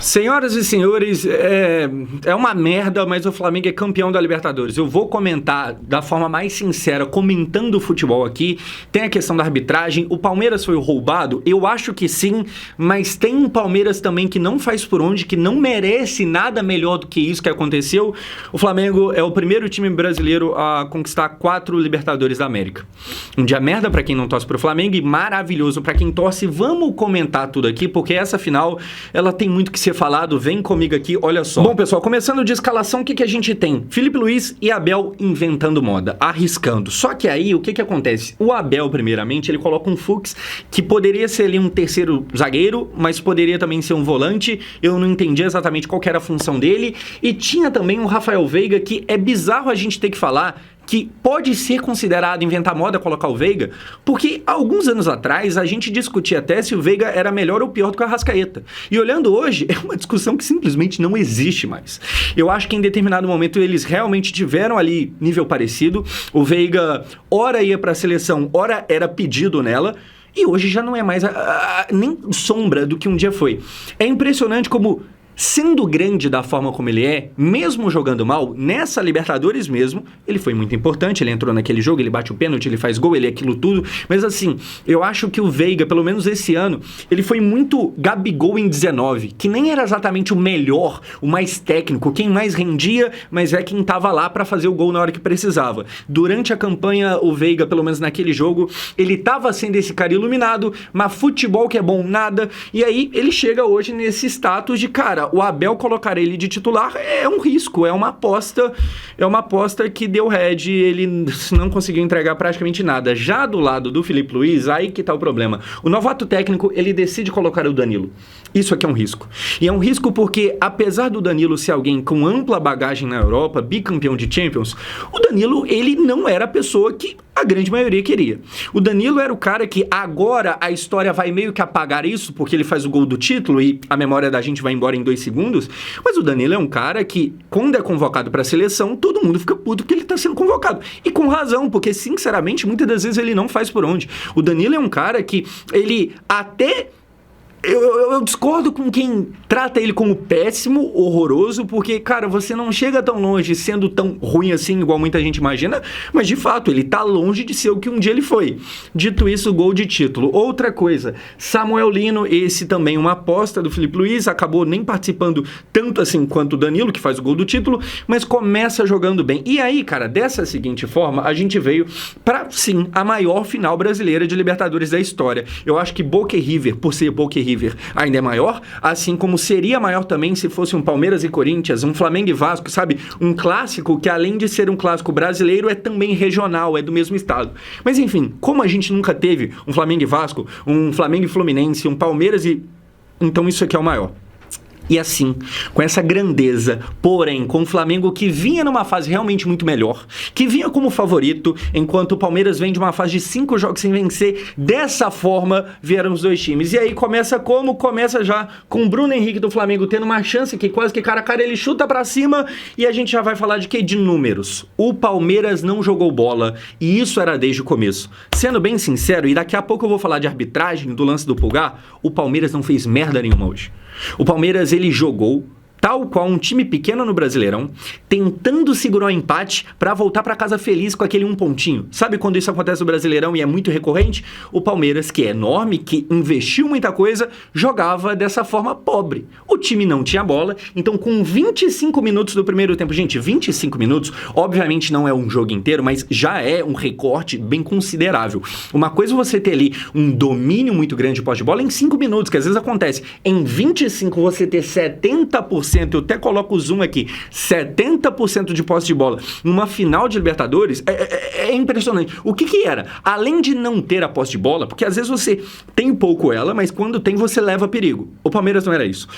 Senhoras e senhores, é uma merda, mas o Flamengo é campeão da Libertadores. Eu vou comentar da forma mais sincera, comentando o futebol aqui. Tem a questão da arbitragem. O Palmeiras foi roubado? Eu acho que sim, mas tem um Palmeiras também que não faz por onde, que não merece nada melhor do que isso que aconteceu. O Flamengo é o primeiro time brasileiro a conquistar 4 Libertadores da América. Um dia merda pra quem não torce pro Flamengo e maravilhoso pra quem torce. Vamos comentar tudo aqui, porque essa final, ela tem muito que ser falado, vem comigo aqui, olha só. Bom, pessoal, começando de escalação, o que a gente tem? Felipe Luiz e Abel inventando moda, arriscando. Só que aí, o que acontece? O Abel, primeiramente, ele coloca um Fux, que poderia ser ali um terceiro zagueiro, mas poderia também ser um volante, eu não entendi exatamente qual que era a função dele, e tinha também o Rafael Veiga, que é bizarro a gente ter que falar, que pode ser considerado inventar moda colocar o Veiga, porque alguns anos atrás a gente discutia até se o Veiga era melhor ou pior do que o Arrascaeta. E olhando hoje, é uma discussão que simplesmente não existe mais. Eu acho que em determinado momento eles realmente tiveram ali nível parecido. O Veiga, ora ia para a seleção, ora era pedido nela, e hoje já não é mais nem sombra do que um dia foi. É impressionante como, sendo grande da forma como ele é, mesmo jogando mal, nessa Libertadores mesmo, ele foi muito importante, ele entrou naquele jogo, ele bate o pênalti, ele faz gol, ele é aquilo tudo, mas assim, eu acho que o Veiga, pelo menos esse ano, ele foi muito Gabigol em 19, que nem era exatamente o melhor, o mais técnico, quem mais rendia, mas é quem tava lá pra fazer o gol na hora que precisava. Durante a campanha, o Veiga, pelo menos naquele jogo, ele tava sendo esse cara iluminado, mas futebol que é bom, nada, e aí ele chega hoje nesse status de, cara, o Abel colocar ele de titular é um risco, é uma aposta que deu head, ele não conseguiu entregar praticamente nada. Já do lado do Felipe Luiz, aí que tá o problema. O novato técnico, ele decide colocar o Danilo. Isso aqui é um risco. E é um risco porque, apesar do Danilo ser alguém com ampla bagagem na Europa, bicampeão de Champions, o Danilo, ele não era a pessoa que a grande maioria queria. O Danilo era o cara que agora a história vai meio que apagar isso, porque ele faz o gol do título e a memória da gente vai embora em 2 segundos, mas o Danilo é um cara que, quando é convocado para a seleção, todo mundo fica puto porque ele tá sendo convocado. E com razão, porque, sinceramente, muitas das vezes ele não faz por onde. O Danilo é um cara que, ele até... Eu discordo com quem trata ele como péssimo, horroroso, porque, cara, você não chega tão longe sendo tão ruim assim, igual muita gente imagina, mas, de fato, ele tá longe de ser o que um dia ele foi. Dito isso, gol de título. Outra coisa, Samuel Lino, esse também uma aposta do Felipe Luiz, acabou nem participando tanto assim quanto o Danilo, que faz o gol do título, mas começa jogando bem. E aí, cara, dessa seguinte forma, a gente veio pra, sim, a maior final brasileira de Libertadores da história. Eu acho que Boca e River, por ser Boca e River, ainda é maior, assim como seria maior também se fosse um Palmeiras e Corinthians, um Flamengo e Vasco, sabe? Um clássico que, além de ser um clássico brasileiro, é também regional, é do mesmo estado. Mas enfim, como a gente nunca teve um Flamengo e Vasco, um Flamengo e Fluminense, um Palmeiras e... Então isso aqui é o maior. E assim, com essa grandeza, porém, com o Flamengo que vinha numa fase realmente muito melhor, que vinha como favorito, enquanto o Palmeiras vem de uma fase de 5 jogos sem vencer, dessa forma vieram os dois times. E aí começa como? Começa já com o Bruno Henrique do Flamengo tendo uma chance que quase que cara a cara ele chuta pra cima, e a gente já vai falar de quê? De números. O Palmeiras não jogou bola, e isso era desde o começo. Sendo bem sincero, e daqui a pouco eu vou falar de arbitragem, do lance do Pulgar, o Palmeiras não fez merda nenhuma hoje. O Palmeiras, ele jogou tal qual um time pequeno no Brasileirão, tentando segurar o empate para voltar para casa feliz com aquele 1 pontinho. Sabe quando isso acontece no Brasileirão e é muito recorrente? O Palmeiras, que é enorme, que investiu muita coisa, jogava dessa forma pobre. O time não tinha bola, então com 25 minutos do primeiro tempo, gente, 25 minutos, obviamente não é um jogo inteiro, mas já é um recorte bem considerável. Uma coisa é você ter ali um domínio muito grande de posse de bola em 5 minutos, que às vezes acontece. Em 25 você ter 70%, eu até coloco o zoom aqui, 70% de posse de bola numa final de Libertadores, é impressionante. O que era? Além de não ter a posse de bola, porque às vezes você tem pouco ela, mas quando tem você leva perigo. O Palmeiras não era isso.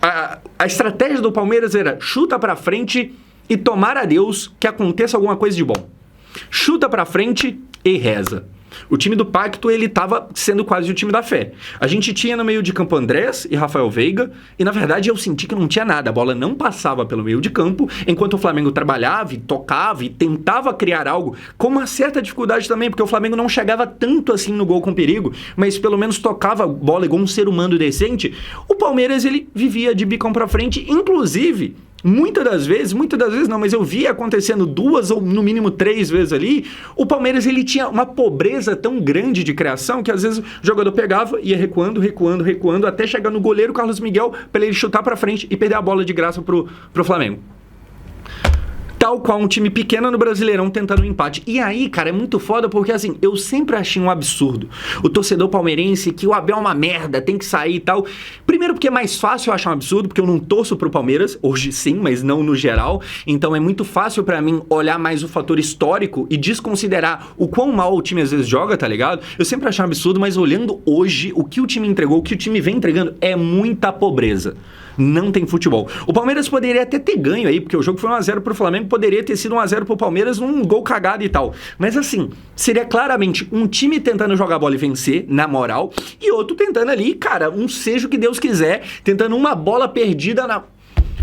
A estratégia do Palmeiras era chuta pra frente e tomar a Deus que aconteça alguma coisa de bom. Chuta pra frente e reza. O time do Pacto, ele tava sendo quase o time da fé. A gente tinha no meio de campo Andrés e Rafael Veiga, e na verdade eu senti que não tinha nada. A bola não passava pelo meio de campo, enquanto o Flamengo trabalhava e tocava e tentava criar algo, com uma certa dificuldade também, porque o Flamengo não chegava tanto assim no gol com perigo, mas pelo menos tocava a bola igual um ser humano decente. O Palmeiras, ele vivia de bicão pra frente, inclusive... Muitas das vezes não, mas eu via acontecendo 2 ou no mínimo 3 vezes ali, o Palmeiras ele tinha uma pobreza tão grande de criação que às vezes o jogador pegava, ia recuando, até chegar no goleiro Carlos Miguel para ele chutar para frente e perder a bola de graça pro Flamengo. Tal qual um time pequeno no Brasileirão tentando um empate. E aí, cara, é muito foda porque, assim, eu sempre achei um absurdo o torcedor palmeirense que o Abel é uma merda, tem que sair e tal. Primeiro porque é mais fácil eu achar um absurdo, porque eu não torço pro Palmeiras, hoje sim, mas não no geral. Então é muito fácil pra mim olhar mais o fator histórico e desconsiderar o quão mal o time às vezes joga, tá ligado? Eu sempre achei um absurdo, mas olhando hoje o que o time entregou, o que o time vem entregando, é muita pobreza. Não tem futebol. O Palmeiras poderia até ter ganho aí, porque o jogo foi 1x0 pro Flamengo, poderia ter sido 1x0 pro Palmeiras num gol cagado e tal. Mas assim, seria claramente um time tentando jogar bola e vencer, na moral, e outro tentando ali, cara, um seja o que Deus quiser, tentando uma bola perdida na...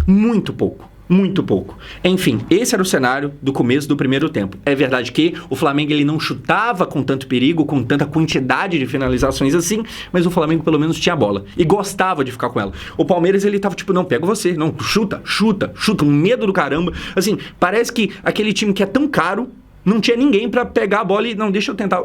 Muito pouco. Muito pouco. Enfim, esse era o cenário do começo do primeiro tempo. É verdade que o Flamengo ele não chutava com tanto perigo, com tanta quantidade de finalizações assim, mas o Flamengo pelo menos tinha a bola e gostava de ficar com ela. O Palmeiras ele tava tipo, não, pega você, não, chuta, um medo do caramba. Assim, parece que aquele time que é tão caro, não tinha ninguém pra pegar a bola e, não, deixa eu tentar...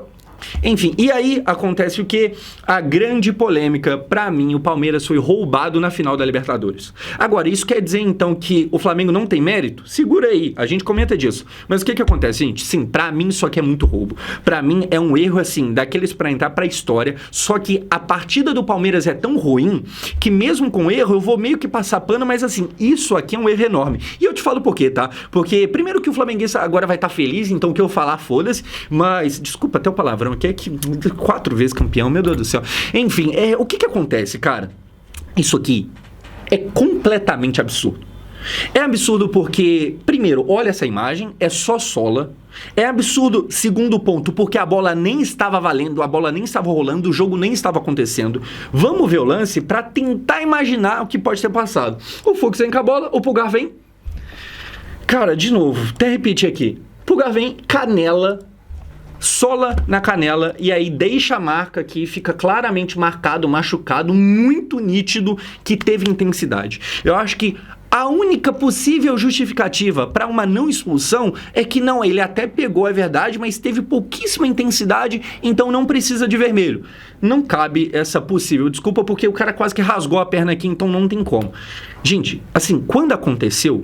Enfim, e aí acontece o que? A grande polêmica, pra mim, o Palmeiras foi roubado na final da Libertadores. Agora, isso quer dizer então que o Flamengo não tem mérito? Segura aí, a gente comenta disso. Mas o que acontece, gente? Sim, pra mim isso aqui é muito roubo. Pra mim é um erro, assim, daqueles pra entrar pra história, só que a partida do Palmeiras é tão ruim que mesmo com erro eu vou meio que passar pano, mas assim, isso aqui é um erro enorme. E eu te falo por quê, tá? Porque primeiro que o flamenguista agora vai estar feliz, então o que eu falar, foda-se, mas, desculpa até o palavrão, que é que 4 vezes campeão, meu Deus do céu. Enfim, o que acontece, cara? Isso aqui é completamente absurdo. É absurdo porque, primeiro, olha essa imagem, é só sola. É absurdo, segundo ponto, porque a bola nem estava valendo, a bola nem estava rolando, o jogo nem estava acontecendo. Vamos ver o lance para tentar imaginar o que pode ter passado. O Fux vem com a bola, o Pulgar vem. Cara, de novo, até repetir aqui. Pulgar vem, canela, sola na canela e aí deixa a marca aqui, fica claramente marcado, machucado, muito nítido que teve intensidade. Eu acho que a única possível justificativa para uma não expulsão é que não, ele até pegou, é verdade, mas teve pouquíssima intensidade, então não precisa de vermelho. Não cabe essa possível desculpa porque o cara quase que rasgou a perna aqui, então não tem como. Gente, assim, quando aconteceu,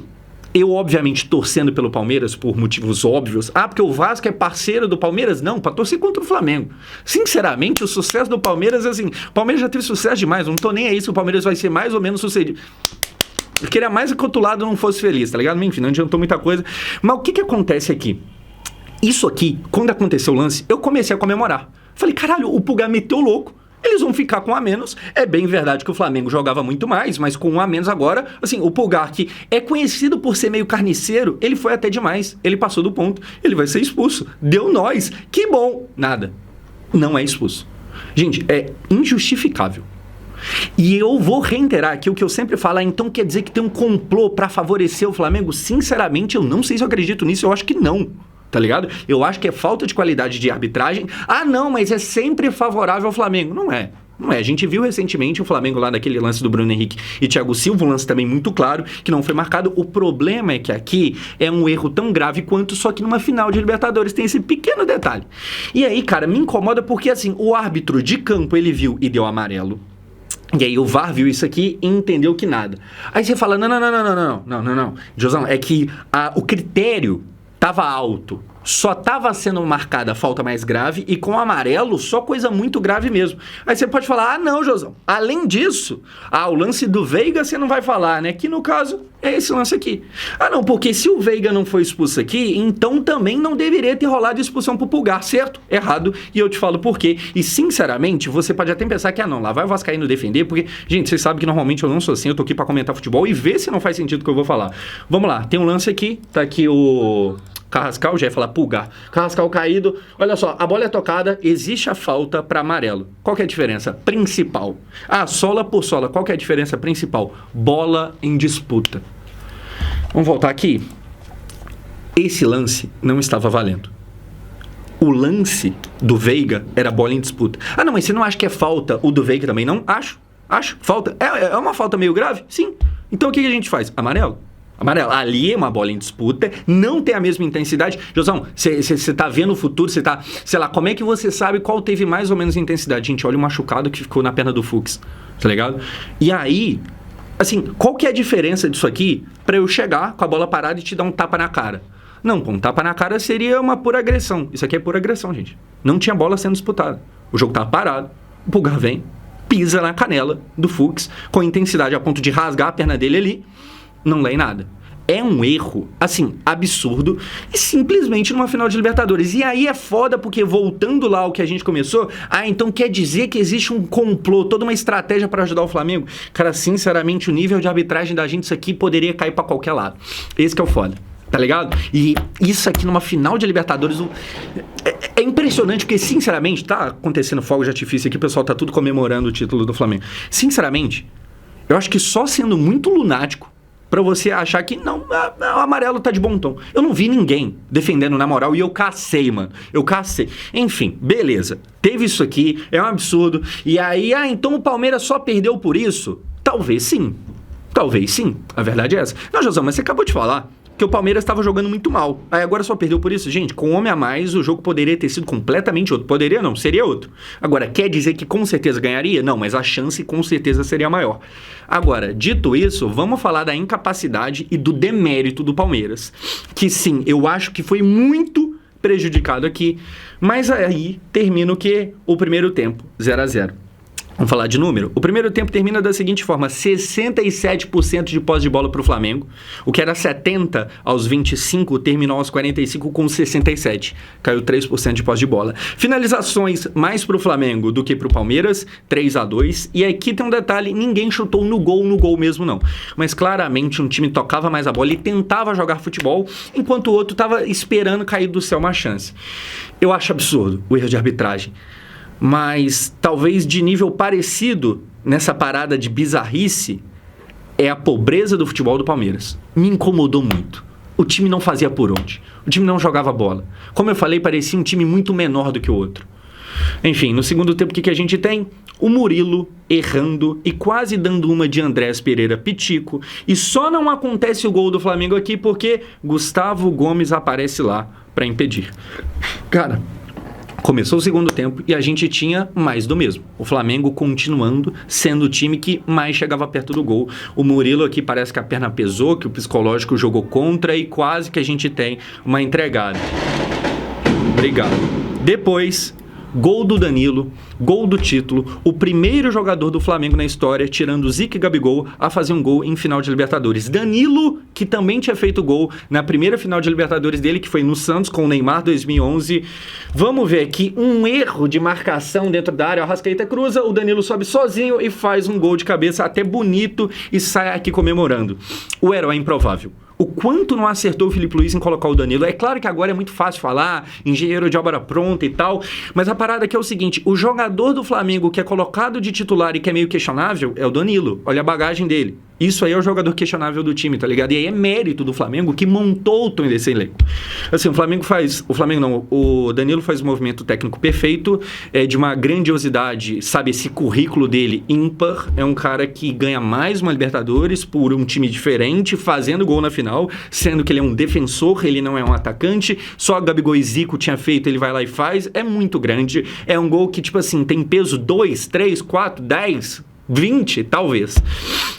eu, obviamente, torcendo pelo Palmeiras por motivos óbvios. Ah, porque o Vasco é parceiro do Palmeiras? Não, pra torcer contra o Flamengo. Sinceramente, o sucesso do Palmeiras, assim, o Palmeiras já teve sucesso demais, não tô nem aí se o Palmeiras vai ser mais ou menos sucedido. Eu queria mais que o outro lado não fosse feliz, tá ligado? Enfim, não adiantou muita coisa. Mas o que acontece aqui? Isso aqui, quando aconteceu o lance, eu comecei a comemorar. Falei, caralho, o Pulgar meteu louco. Eles vão ficar com um a menos. É bem verdade que o Flamengo jogava muito mais, mas com um a menos agora, assim, o Pulgar, que é conhecido por ser meio carniceiro, ele foi até demais. Ele passou do ponto, ele vai ser expulso. Deu nós. Que bom. Nada. Não é expulso. Gente, é injustificável. E eu vou reiterar aqui o que eu sempre falo, então quer dizer que tem um complô pra favorecer o Flamengo? Sinceramente, eu não sei se eu acredito nisso, eu acho que não. Tá ligado? Eu acho que é falta de qualidade de arbitragem. Ah, não, mas é sempre favorável ao Flamengo. Não é. Não é. A gente viu recentemente o Flamengo lá naquele lance do Bruno Henrique e Thiago Silva, um lance também muito claro, que não foi marcado. O problema é que aqui é um erro tão grave quanto, só que numa final de Libertadores tem esse pequeno detalhe. E aí, cara, me incomoda porque, assim, o árbitro de campo, ele viu e deu amarelo. E aí o VAR viu isso aqui e entendeu que nada. Aí você fala, não, Josão, é que o critério tava alto, só tava sendo marcada a falta mais grave e com amarelo só coisa muito grave mesmo. Aí você pode falar, ah não, Josão, além disso, o lance do Veiga você não vai falar, né? Que no caso é esse lance aqui. Ah não, porque se o Veiga não foi expulso aqui, então também não deveria ter rolado expulsão pro Pulgar, certo? Errado, e eu te falo por quê. E sinceramente, você pode até pensar que, não, lá vai o Vascaíno defender, porque, gente, vocês sabem que normalmente eu não sou assim, eu tô aqui pra comentar futebol e ver se não faz sentido o que eu vou falar. Vamos lá, tem um lance aqui, tá aqui o Carrascal, já ia falar Pulgar. Carrascal caído. Olha só, a bola é tocada, existe a falta para amarelo. Qual que é a diferença principal? Sola por sola. Qual que é a diferença principal? Bola em disputa. Vamos voltar aqui. Esse lance não estava valendo. O lance do Veiga era bola em disputa. Não, mas você não acha que é falta o do Veiga também? Não? Acho. Falta. É uma falta meio grave? Sim. Então o que a gente faz? Amarelo. Ali é uma bola em disputa, não tem a mesma intensidade. Josão, você tá vendo o futuro, você tá... Sei lá, como é que você sabe qual teve mais ou menos intensidade? Gente, olha o machucado que ficou na perna do Fux, tá ligado? E aí, assim, qual que é a diferença disso aqui pra eu chegar com a bola parada e te dar um tapa na cara? Não, um tapa na cara seria uma pura agressão. Isso aqui é pura agressão, gente. Não tinha bola sendo disputada. O jogo tava parado, o Pulgar vem, pisa na canela do Fux com intensidade a ponto de rasgar a perna dele ali. Não lê nada. É um erro, assim, absurdo e simplesmente numa final de Libertadores. E aí é foda porque, voltando lá ao que a gente começou, então quer dizer que existe um complô, toda uma estratégia para ajudar o Flamengo? Cara, sinceramente, o nível de arbitragem da gente, isso aqui poderia cair para qualquer lado. Esse que é o foda, tá ligado? E isso aqui numa final de Libertadores é impressionante porque, sinceramente, tá acontecendo fogo de artifício aqui, o pessoal tá tudo comemorando o título do Flamengo. Sinceramente, eu acho que só sendo muito lunático pra você achar que não, o amarelo tá de bom tom. Eu não vi ninguém defendendo na moral e eu cacei, mano. Enfim, beleza. Teve isso aqui, é um absurdo. E aí, então o Palmeiras só perdeu por isso? Talvez sim. A verdade é essa. Não, Josão, mas você acabou de falar que o Palmeiras estava jogando muito mal. Aí agora só perdeu por isso. Gente, com um homem a mais, o jogo poderia ter sido completamente outro. Poderia não, seria outro. Agora, quer dizer que com certeza ganharia? Não, mas a chance com certeza seria maior. Agora, dito isso, vamos falar da incapacidade e do demérito do Palmeiras. Que sim, eu acho que foi muito prejudicado aqui. Mas aí termina o quê? O primeiro tempo, 0-0. Vamos falar de número? O primeiro tempo termina da seguinte forma: 67% de posse de bola para o Flamengo. O que era 70 aos 25, terminou aos 45 com 67. Caiu 3% de posse de bola. Finalizações mais para o Flamengo do que para o Palmeiras, 3-2. E aqui tem um detalhe: ninguém chutou no gol mesmo não. Mas claramente um time tocava mais a bola e tentava jogar futebol, enquanto o outro estava esperando cair do céu uma chance. Eu acho absurdo o erro de arbitragem. Mas talvez de nível parecido nessa parada de bizarrice é a pobreza do futebol do Palmeiras. Me incomodou muito. O time não fazia por onde. O time não jogava bola. Como eu falei, parecia um time muito menor do que o outro. Enfim, no segundo tempo, o que a gente tem? O Murilo errando e quase dando uma de Andrés Pereira Pitico. E só não acontece o gol do Flamengo aqui porque Gustavo Gomes aparece lá para impedir. Cara, começou o segundo tempo e a gente tinha mais do mesmo. O Flamengo continuando sendo o time que mais chegava perto do gol. O Murilo aqui parece que a perna pesou, que o psicológico jogou contra e quase que a gente tem uma entregada. Obrigado. Depois, gol do Danilo, gol do título, o primeiro jogador do Flamengo na história, tirando o Zico e Gabigol, a fazer um gol em final de Libertadores. Danilo, que também tinha feito gol na primeira final de Libertadores dele, que foi no Santos, com o Neymar, 2011. Vamos ver aqui, um erro de marcação dentro da área, o Arrascaeta cruza, o Danilo sobe sozinho e faz um gol de cabeça até bonito e sai aqui comemorando. O herói improvável. O quanto não acertou o Filipe Luiz em colocar o Danilo. É claro que agora é muito fácil falar, engenheiro de obra pronta e tal, mas a parada aqui é o seguinte: o jogador do Flamengo que é colocado de titular e que é meio questionável é o Danilo. Olha a bagagem dele. Isso aí é o jogador questionável do time, tá ligado? E aí é mérito do Flamengo que montou o tom desse elenco. Assim, o Danilo faz um movimento técnico perfeito, de uma grandiosidade, sabe? Esse currículo dele ímpar. É um cara que ganha mais uma Libertadores por um time diferente, fazendo gol na final, sendo que ele é um defensor, ele não é um atacante. Só Gabigol e Zico tinha feito, ele vai lá e faz. É muito grande. É um gol que, tipo assim, tem peso 2, 3, 4, 10... 20, talvez.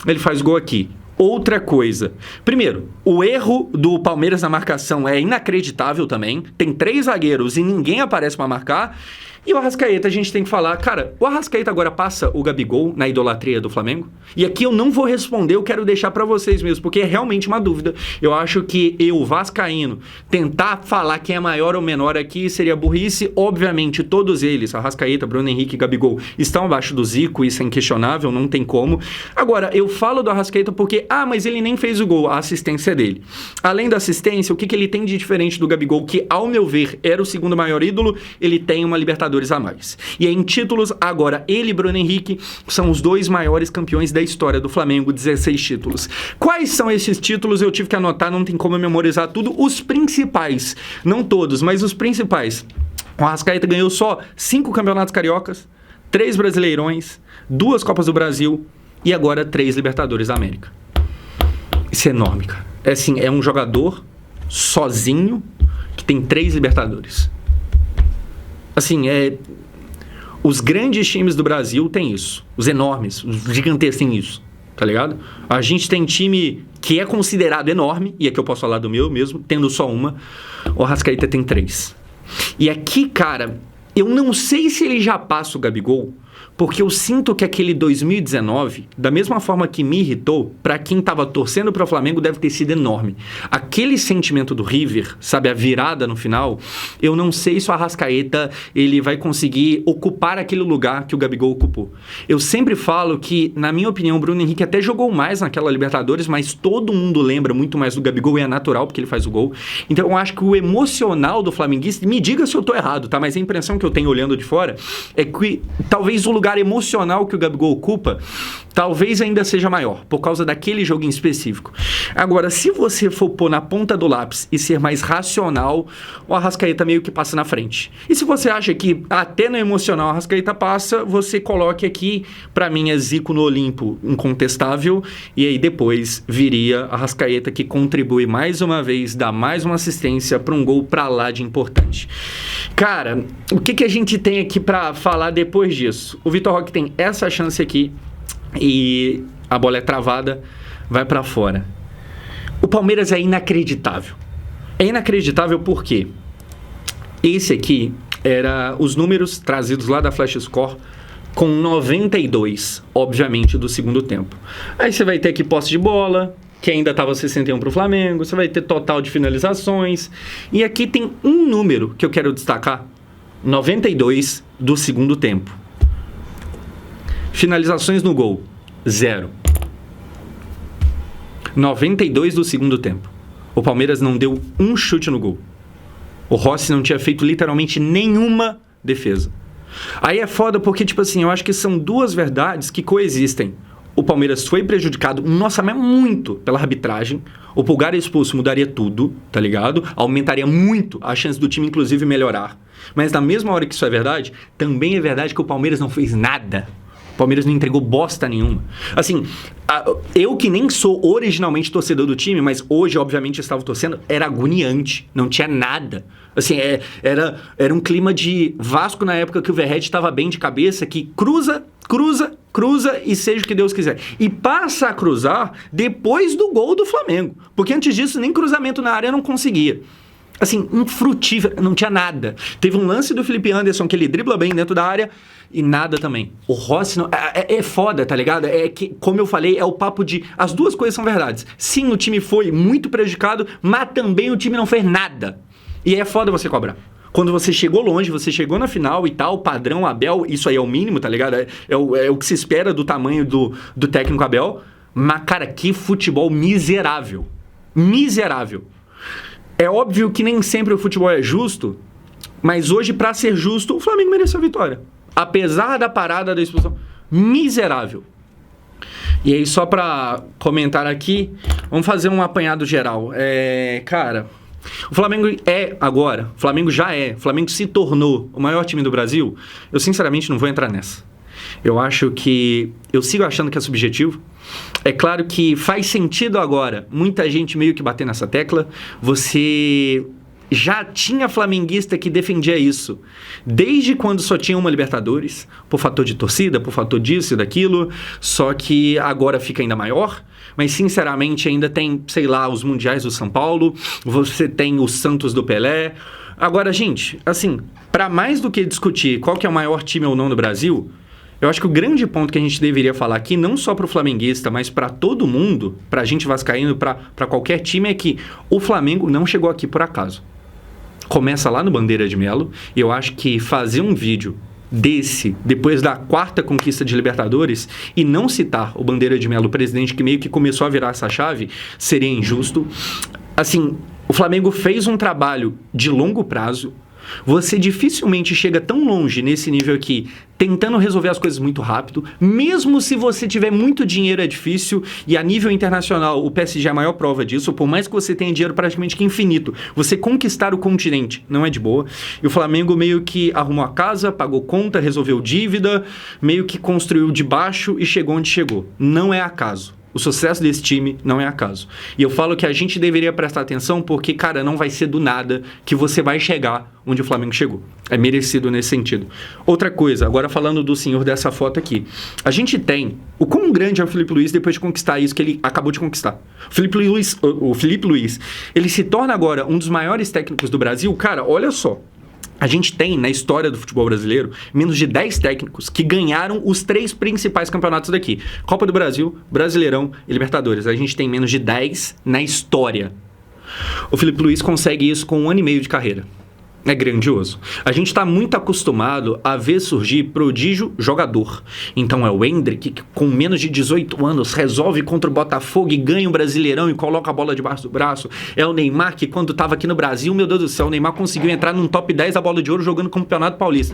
Ele faz gol aqui. Outra coisa. Primeiro, o erro do Palmeiras na marcação é inacreditável também. Tem 3 zagueiros e ninguém aparece para marcar. E o Arrascaeta, a gente tem que falar, cara, o Arrascaeta agora passa o Gabigol na idolatria do Flamengo? E aqui eu não vou responder, eu quero deixar pra vocês mesmo, porque é realmente uma dúvida. Eu acho que eu, vascaíno, tentar falar quem é maior ou menor aqui seria burrice. Obviamente, todos eles, Arrascaeta, Bruno Henrique e Gabigol, estão abaixo do Zico, isso é inquestionável, não tem como. Agora, eu falo do Arrascaeta porque, mas ele nem fez o gol, a assistência dele. Além da assistência, o que ele tem de diferente do Gabigol, que ao meu ver era o segundo maior ídolo, ele tem uma Libertadores a mais. E em títulos, agora, ele e Bruno Henrique são os 2 maiores campeões da história do Flamengo, 16 títulos. Quais são esses títulos? Eu tive que anotar, não tem como eu memorizar tudo. Os principais, não todos, mas os principais. O Arrascaeta ganhou só 5 campeonatos cariocas, 3 brasileirões, 2 Copas do Brasil e agora 3 Libertadores da América. Isso é enorme, cara. É assim, é um jogador sozinho que tem 3 Libertadores. Assim, os grandes times do Brasil têm isso. Os enormes, os gigantescos têm isso. Tá ligado? A gente tem time que é considerado enorme, e aqui eu posso falar do meu mesmo, tendo só uma. O Arrascaeta tem 3. E aqui, cara, eu não sei se ele já passa o Gabigol, porque eu sinto que aquele 2019, da mesma forma que me irritou, pra quem tava torcendo pro Flamengo deve ter sido enorme. Aquele sentimento do River, sabe, a virada no final, eu não sei se o Arrascaeta ele vai conseguir ocupar aquele lugar que o Gabigol ocupou. Eu sempre falo que, na minha opinião, o Bruno Henrique até jogou mais naquela Libertadores, mas todo mundo lembra muito mais do Gabigol e é natural porque ele faz o gol. Então eu acho que o emocional do flamenguista, me diga se eu tô errado, tá? Mas a impressão que eu tenho olhando de fora é que talvez o lugar emocional que o Gabigol ocupa, talvez ainda seja maior, por causa daquele jogo em específico. Agora, se você for pôr na ponta do lápis e ser mais racional, o Arrascaeta meio que passa na frente. E se você acha que até no emocional o Arrascaeta passa, você coloque aqui, pra mim é Zico no Olimpo, incontestável, e aí depois viria Arrascaeta, que contribui mais uma vez, dá mais uma assistência para um gol pra lá de importante. Cara, o que a gente tem aqui pra falar depois disso? O Vitor Roque tem essa chance aqui e a bola é travada, vai pra fora. O Palmeiras é inacreditável. É inacreditável porque esse aqui era os números trazidos lá da Flash Score com 92, obviamente, do segundo tempo. Aí você vai ter aqui posse de bola, que ainda estava 61 para o Flamengo, você vai ter total de finalizações. E aqui tem um número que eu quero destacar, 92 do segundo tempo. Finalizações no gol, 0. 92 do segundo tempo. O Palmeiras não deu um chute no gol. O Rossi não tinha feito literalmente nenhuma defesa. Aí é foda porque, tipo assim, eu acho que são duas verdades que coexistem. O Palmeiras foi prejudicado, nossa, mas muito pela arbitragem. O Pulgar expulso mudaria tudo, tá ligado? Aumentaria muito a chance do time, inclusive, melhorar. Mas na mesma hora que isso é verdade, também é verdade que o Palmeiras não fez nada. O Palmeiras não entregou bosta nenhuma. Assim, eu que nem sou originalmente torcedor do time, mas hoje, obviamente, estava torcendo, era agoniante. Não tinha nada. Assim, era um clima de Vasco na época que o Verratti estava bem de cabeça, que cruza e seja o que Deus quiser. E passa a cruzar depois do gol do Flamengo. Porque antes disso, nem cruzamento na área não conseguia. Assim, infrutífero, não tinha nada. Teve um lance do Felipe Anderson que ele dribla bem dentro da área e nada também. O Rossi não, é foda, tá ligado? É que, como eu falei, é o papo de as duas coisas são verdades. Sim, o time foi muito prejudicado, mas também o time não fez nada. E é foda você cobrar. Quando você chegou longe, você chegou na final e tal, padrão Abel, isso aí é o mínimo, tá ligado? É o que se espera do tamanho do técnico Abel. Mas, cara, que futebol miserável. Miserável. É óbvio que nem sempre o futebol é justo, mas hoje, pra ser justo, o Flamengo mereceu a vitória. Apesar da parada da expulsão. Miserável. E aí, só pra comentar aqui, vamos fazer um apanhado geral. Cara, o Flamengo o Flamengo se tornou o maior time do Brasil. Eu, sinceramente, não vou entrar nessa. Eu sigo achando que é subjetivo. É claro que faz sentido agora muita gente meio que bater nessa tecla. Você já tinha flamenguista que defendia isso desde quando só tinha uma Libertadores, por fator de torcida, por fator disso e daquilo, só que agora fica ainda maior. Mas, sinceramente, ainda tem, sei lá, os mundiais do São Paulo, você tem o Santos do Pelé, Agora, gente, assim, para mais do que discutir qual que é o maior time ou não do Brasil, eu acho que o grande ponto que a gente deveria falar aqui, não só para o flamenguista, mas para todo mundo, para a gente vascaíno, para qualquer time, é que o Flamengo não chegou aqui por acaso. Começa lá no Bandeira de Melo, e eu acho que fazer um vídeo desse, depois da 4ª conquista de Libertadores, e não citar o Bandeira de Melo, o presidente que meio que começou a virar essa chave, seria injusto. Assim, o Flamengo fez um trabalho de longo prazo. Você dificilmente chega tão longe nesse nível aqui, tentando resolver as coisas muito rápido. Mesmo se você tiver muito dinheiro, é difícil. E a nível internacional, o PSG é a maior prova disso. Por mais que você tenha dinheiro praticamente que infinito, você conquistar o continente não é de boa. E o Flamengo meio que arrumou a casa, pagou conta, resolveu dívida, meio que construiu de baixo e chegou onde chegou. Não é acaso. O sucesso desse time não é acaso. E eu falo que a gente deveria prestar atenção porque, cara, não vai ser do nada que você vai chegar onde o Flamengo chegou. É merecido nesse sentido. Outra coisa, agora falando do senhor dessa foto aqui. A gente tem o quão grande é o Felipe Luiz depois de conquistar isso que ele acabou de conquistar. O Felipe Luiz, ele se torna agora um dos maiores técnicos do Brasil. Cara, olha só. A gente tem, na história do futebol brasileiro, menos de 10 técnicos que ganharam os 3 principais campeonatos daqui. Copa do Brasil, Brasileirão e Libertadores. A gente tem menos de 10 na história. O Felipe Luiz consegue isso com 1 ano e meio de carreira. É grandioso. A gente está muito acostumado a ver surgir prodígio jogador. Então é o Endrick, que com menos de 18 anos resolve contra o Botafogo e ganha o Brasileirão e coloca a bola debaixo do braço. É o Neymar, que quando estava aqui no Brasil, meu Deus do céu, o Neymar conseguiu entrar num top 10 da Bola de Ouro jogando Campeonato Paulista.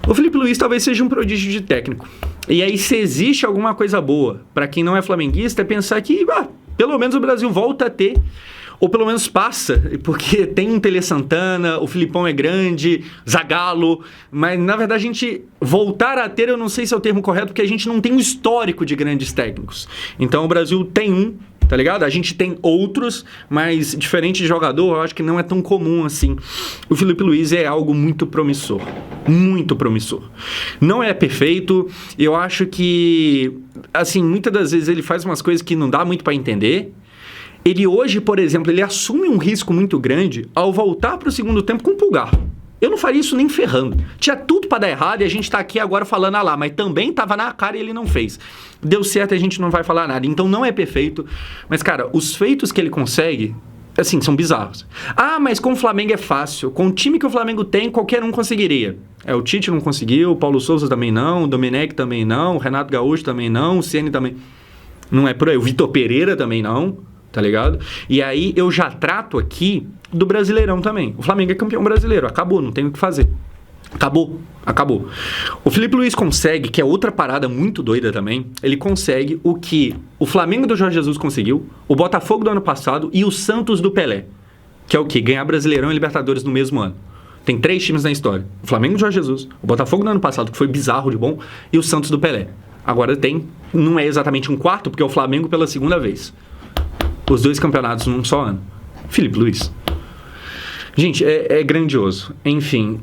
O Felipe Luiz talvez seja um prodígio de técnico. E aí, se existe alguma coisa boa para quem não é flamenguista, é pensar que pelo menos o Brasil volta a ter, ou pelo menos passa, porque tem um Tele Santana, o Filipão é grande, Zagallo, mas na verdade a gente voltar a ter, eu não sei se é o termo correto, porque a gente não tem um histórico de grandes técnicos. Então o Brasil tem um, tá ligado? A gente tem outros, mas diferente de jogador, eu acho que não é tão comum assim. O Felipe Luiz é algo muito promissor. Muito promissor. Não é perfeito, eu acho que, assim, muitas das vezes ele faz umas coisas que não dá muito pra entender. Ele hoje, por exemplo, ele assume um risco muito grande ao voltar pro segundo tempo com o Pulgar. Eu não faria isso nem ferrando. Tinha tudo pra dar errado e a gente tá aqui agora falando lá, mas também tava na cara e ele não fez. Deu certo e a gente não vai falar nada. Então não é perfeito, mas cara, os feitos que ele consegue, assim, são bizarros. Mas com o Flamengo é fácil. Com o time que o Flamengo tem, qualquer um conseguiria. O Tite não conseguiu, o Paulo Souza também não, o Domenech também não, o Renato Gaúcho também não, o Ceni também. Não é por aí. O Vitor Pereira também não, tá ligado? E aí eu já trato aqui do Brasileirão também. O Flamengo é campeão brasileiro, acabou, não tem o que fazer. Acabou. O Felipe Luiz consegue, que é outra parada muito doida também, ele consegue o que o Flamengo do Jorge Jesus conseguiu, o Botafogo do ano passado e o Santos do Pelé. Que é o quê? Ganhar Brasileirão e Libertadores no mesmo ano. Tem 3 times na história. O Flamengo do Jorge Jesus, o Botafogo do ano passado, que foi bizarro de bom, e o Santos do Pelé. Agora não é exatamente um quarto, porque é o Flamengo pela segunda vez. Os 2 campeonatos num só ano. Felipe Luiz. Gente, é grandioso. Enfim,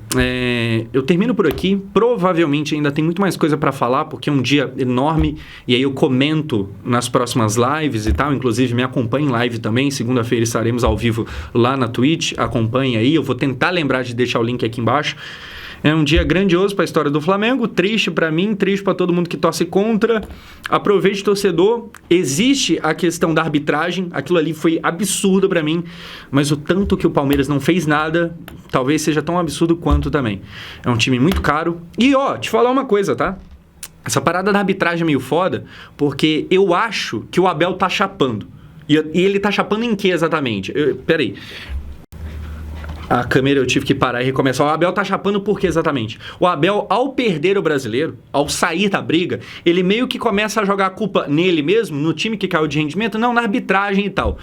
eu termino por aqui. Provavelmente ainda tem muito mais coisa para falar, porque é um dia enorme. E aí eu comento nas próximas lives e tal. Inclusive, me acompanhe em live também. Segunda-feira estaremos ao vivo lá na Twitch. Acompanhe aí. Eu vou tentar lembrar de deixar o link aqui embaixo. É um dia grandioso para a história do Flamengo, triste para mim, triste para todo mundo que torce contra. Aproveite, torcedor. Existe a questão da arbitragem, aquilo ali foi absurdo para mim, mas o tanto que o Palmeiras não fez nada, talvez seja tão absurdo quanto também. É um time muito caro. E te falar uma coisa, tá? Essa parada da arbitragem é meio foda, porque eu acho que o Abel tá chapando. E ele tá chapando em que exatamente? Peraí. A câmera eu tive que parar e recomeçar. O Abel tá chapando por quê exatamente? O Abel, ao perder o Brasileiro, ao sair da briga, ele meio que começa a jogar a culpa nele mesmo, no time que caiu de rendimento, não, na arbitragem e tal.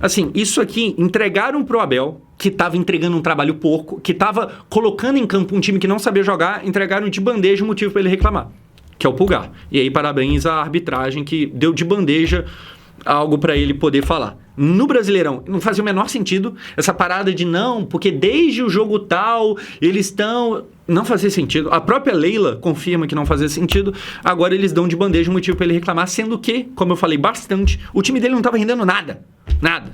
Assim, isso aqui entregaram pro Abel, que tava entregando um trabalho porco, que tava colocando em campo um time que não sabia jogar, entregaram de bandeja o motivo pra ele reclamar, que é o Pulgar. E aí, parabéns à arbitragem que deu de bandeja algo pra ele poder falar. No Brasileirão, não fazia o menor sentido essa parada de não, porque desde o jogo tal, eles estão... Não fazia sentido. A própria Leila confirma que não fazia sentido. Agora eles dão de bandeja um motivo pra ele reclamar, sendo que, como eu falei bastante, o time dele não tava rendendo nada. Nada.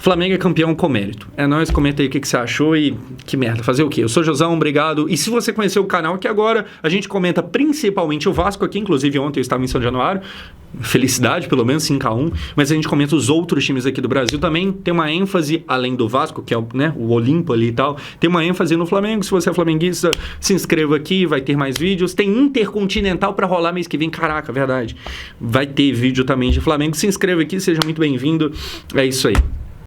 Flamengo é campeão com mérito. É nóis, comenta aí o que você achou e que merda, fazer o quê? Eu sou Josão, obrigado. E se você conheceu o canal, que agora a gente comenta principalmente o Vasco aqui, inclusive ontem eu estava em São Januário, felicidade, pelo menos 5-1, mas a gente comenta os outros times aqui do Brasil também, tem uma ênfase, além do Vasco, que é o Olimpo ali e tal, tem uma ênfase no Flamengo. Se você é flamenguista, se inscreva aqui, vai ter mais vídeos. Tem Intercontinental para rolar mês que vem, caraca, verdade. Vai ter vídeo também de Flamengo. Se inscreva aqui, seja muito bem-vindo. É isso aí.